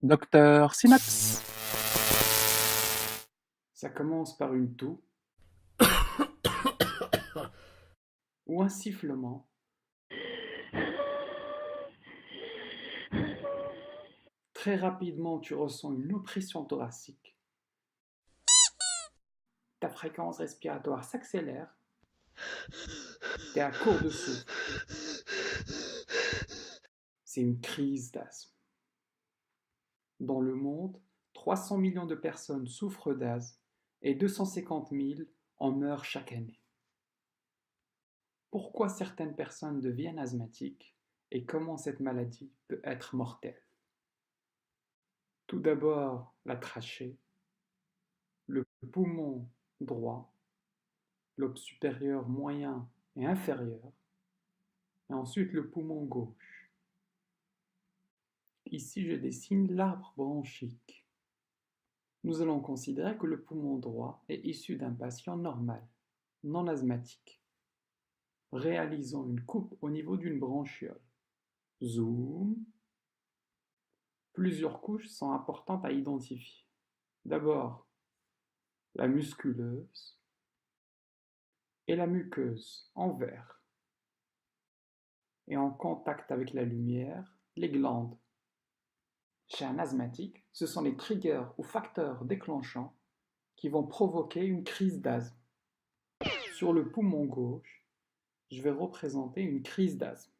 Docteur Synapse. Ça commence par une toux ou un sifflement. Très rapidement, tu ressens une oppression thoracique. Ta fréquence respiratoire s'accélère. Tu es à court de souffle. C'est une crise d'asthme. Dans le monde, 300 millions de personnes souffrent d'asthme et 250 000 en meurent chaque année. Pourquoi certaines personnes deviennent asthmatiques et comment cette maladie peut être mortelle? Tout d'abord, la trachée, le poumon droit, lobe supérieur, moyen et inférieur, et ensuite le poumon gauche. Ici, je dessine l'arbre bronchique. Nous allons considérer que le poumon droit est issu d'un patient normal, non asthmatique. Réalisons une coupe au niveau d'une bronchiole. Zoom. Plusieurs couches sont importantes à identifier. D'abord, la musculeuse et la muqueuse en vert. Et en contact avec la lumière, les glandes. Chez un asthmatique, ce sont les triggers ou facteurs déclenchants qui vont provoquer une crise d'asthme. Sur le poumon gauche, je vais représenter une crise d'asthme.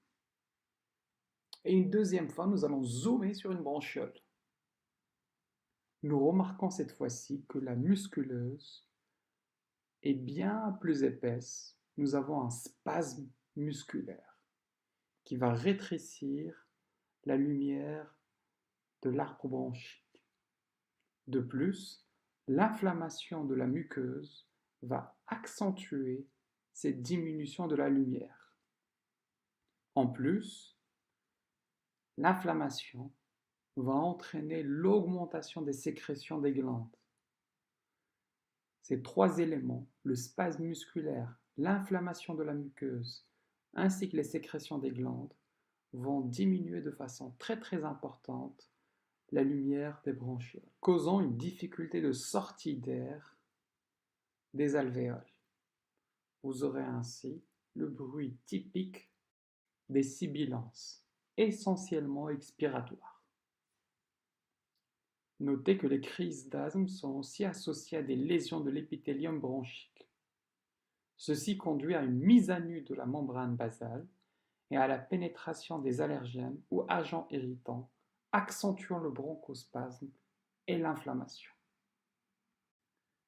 Et une deuxième fois, nous allons zoomer sur une bronchiole. Nous remarquons cette fois-ci que la musculeuse est bien plus épaisse. Nous avons un spasme musculaire qui va rétrécir la lumière de l'arbre bronchique. De plus, l'inflammation de la muqueuse va accentuer cette diminution de la lumière. En plus, l'inflammation va entraîner l'augmentation des sécrétions des glandes. Ces trois éléments, le spasme musculaire, l'inflammation de la muqueuse, ainsi que les sécrétions des glandes, vont diminuer de façon très importante la lumière des bronchioles, causant une difficulté de sortie d'air des alvéoles. Vous aurez ainsi le bruit typique des sibilances, essentiellement expiratoires. Notez que les crises d'asthme sont aussi associées à des lésions de l'épithélium bronchique. Ceci conduit à une mise à nu de la membrane basale et à la pénétration des allergènes ou agents irritants, accentuant le bronchospasme et l'inflammation.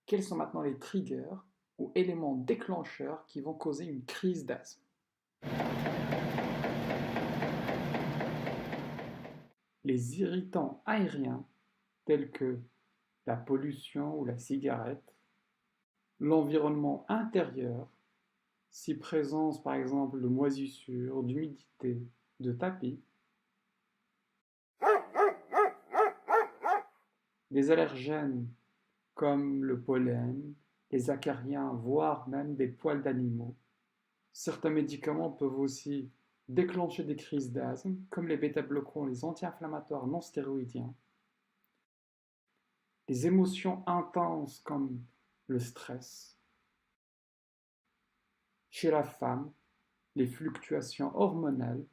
Quels sont maintenant les triggers ou éléments déclencheurs qui vont causer une crise d'asthme? Les irritants aériens tels que la pollution ou la cigarette, l'environnement intérieur, si présence par exemple de moisissures, d'humidité, de tapis, des allergènes comme le pollen, les acariens, voire même des poils d'animaux. Certains médicaments peuvent aussi déclencher des crises d'asthme, comme les bêta-bloquants, les anti-inflammatoires non stéroïdiens. Des émotions intenses comme le stress. Chez la femme, les fluctuations hormonales,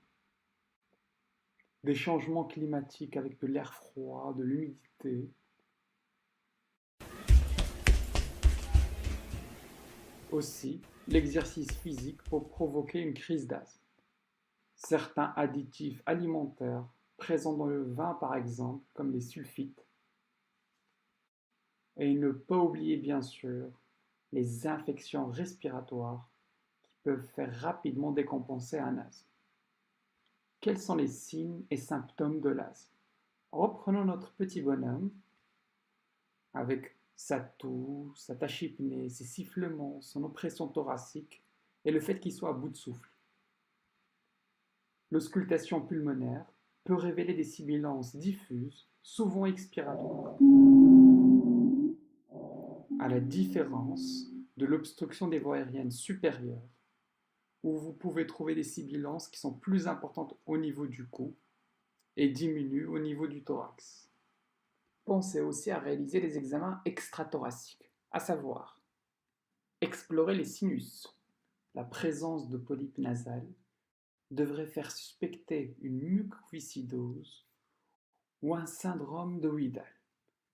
des changements climatiques avec de l'air froid, de l'humidité. Aussi, l'exercice physique peut provoquer une crise d'asthme. Certains additifs alimentaires présents dans le vin par exemple, comme les sulfites. Et ne pas oublier bien sûr les infections respiratoires qui peuvent faire rapidement décompenser un asthme. Quels sont les signes et symptômes de l'asthme? Reprenons notre petit bonhomme avec sa toux, sa tachypnée, ses sifflements, son oppression thoracique et le fait qu'il soit à bout de souffle. L'auscultation pulmonaire peut révéler des sibilances diffuses, souvent expiratoires, à la différence de l'obstruction des voies aériennes supérieures, où vous pouvez trouver des sibilances qui sont plus importantes au niveau du cou et diminuent au niveau du thorax. Pensez aussi à réaliser des examens extrathoraciques, à savoir explorer les sinus. La présence de polypes nasales devrait faire suspecter une mucoviscidose ou un syndrome de Widal,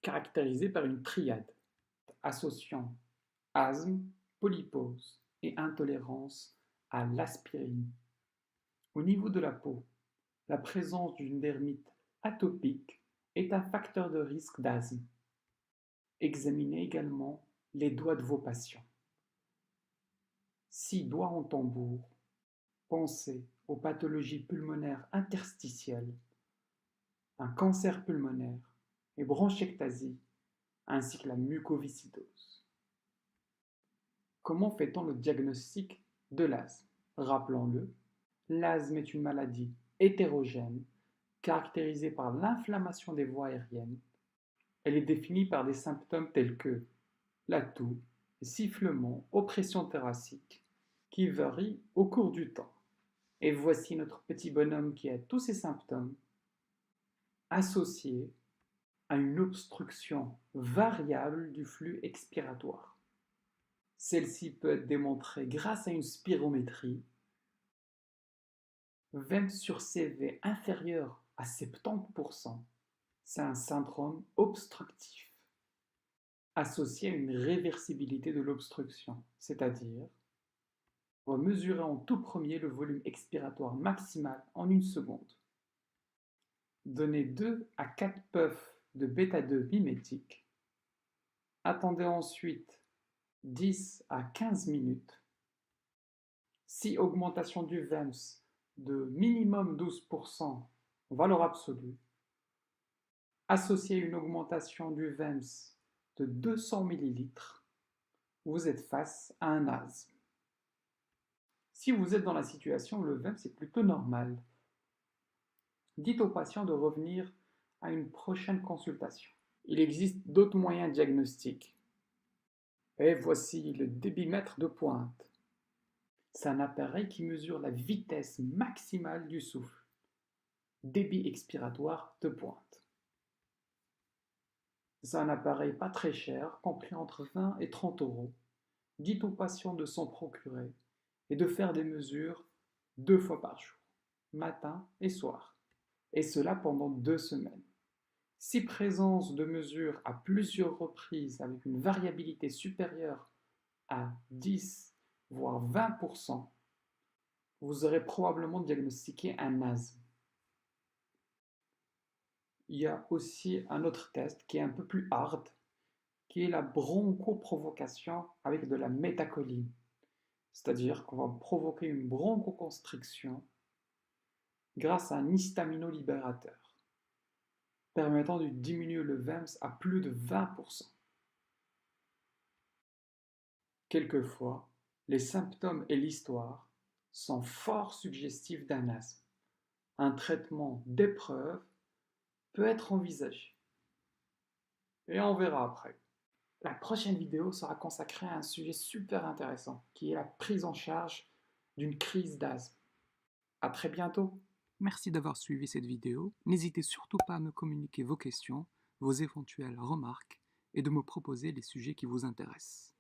caractérisé par une triade associant asthme, polypose et intolérance à l'aspirine. Au niveau de la peau, la présence d'une dermite atopique est un facteur de risque d'asthme. Examinez également les doigts de vos patients. Si doigts en tambour, pensez aux pathologies pulmonaires interstitielles, un cancer pulmonaire et bronchiectasie, ainsi que la mucoviscidose. Comment fait-on le diagnostic de l'asthme? Rappelons-le, l'asthme est une maladie hétérogène caractérisée par l'inflammation des voies aériennes. Elle est définie par des symptômes tels que la toux, sifflement, oppression thoracique, qui varient au cours du temps. Et voici notre petit bonhomme qui a tous ces symptômes associés à une obstruction variable du flux expiratoire. Celle-ci peut être démontrée grâce à une spirométrie. VEM sur CV inférieur à 70%, c'est un syndrome obstructif associé à une réversibilité de l'obstruction, c'est-à-dire on va mesurer en tout premier le volume expiratoire maximal en 1 seconde. Donnez 2 à 4 puffs de bêta-2 mimétique. Attendez ensuite 10 à 15 minutes. Si augmentation du VEMS de minimum 12% en valeur absolue, associé à une augmentation du VEMS de 200 ml, vous êtes face à un asthme. Si vous êtes dans la situation où le VEMS est plutôt normal, dites au patient de revenir à une prochaine consultation. Il existe d'autres moyens diagnostiques. Et voici le débitmètre de pointe. C'est un appareil qui mesure la vitesse maximale du souffle. Débit expiratoire de pointe. C'est un appareil pas très cher, compris entre 20 et 30 euros. Dites au patient de s'en procurer et de faire des mesures 2 fois par jour, matin et soir, et cela pendant 2 semaines. Si présence de mesures à plusieurs reprises avec une variabilité supérieure à 10 voire 20%, vous aurez probablement diagnostiqué un asthme. Il y a aussi un autre test qui est un peu plus hard, qui est la bronchoprovocation avec de la métacholine. C'est-à-dire qu'on va provoquer une bronchoconstriction grâce à un histaminolibérateur, permettant de diminuer le VEMS à plus de 20%. Quelquefois, les symptômes et l'histoire sont fort suggestifs d'un asthme. Un traitement d'épreuve peut être envisagé. Et on verra après. La prochaine vidéo sera consacrée à un sujet super intéressant, qui est la prise en charge d'une crise d'asthme. À très bientôt. Merci d'avoir suivi cette vidéo. N'hésitez surtout pas à me communiquer vos questions, vos éventuelles remarques et de me proposer les sujets qui vous intéressent.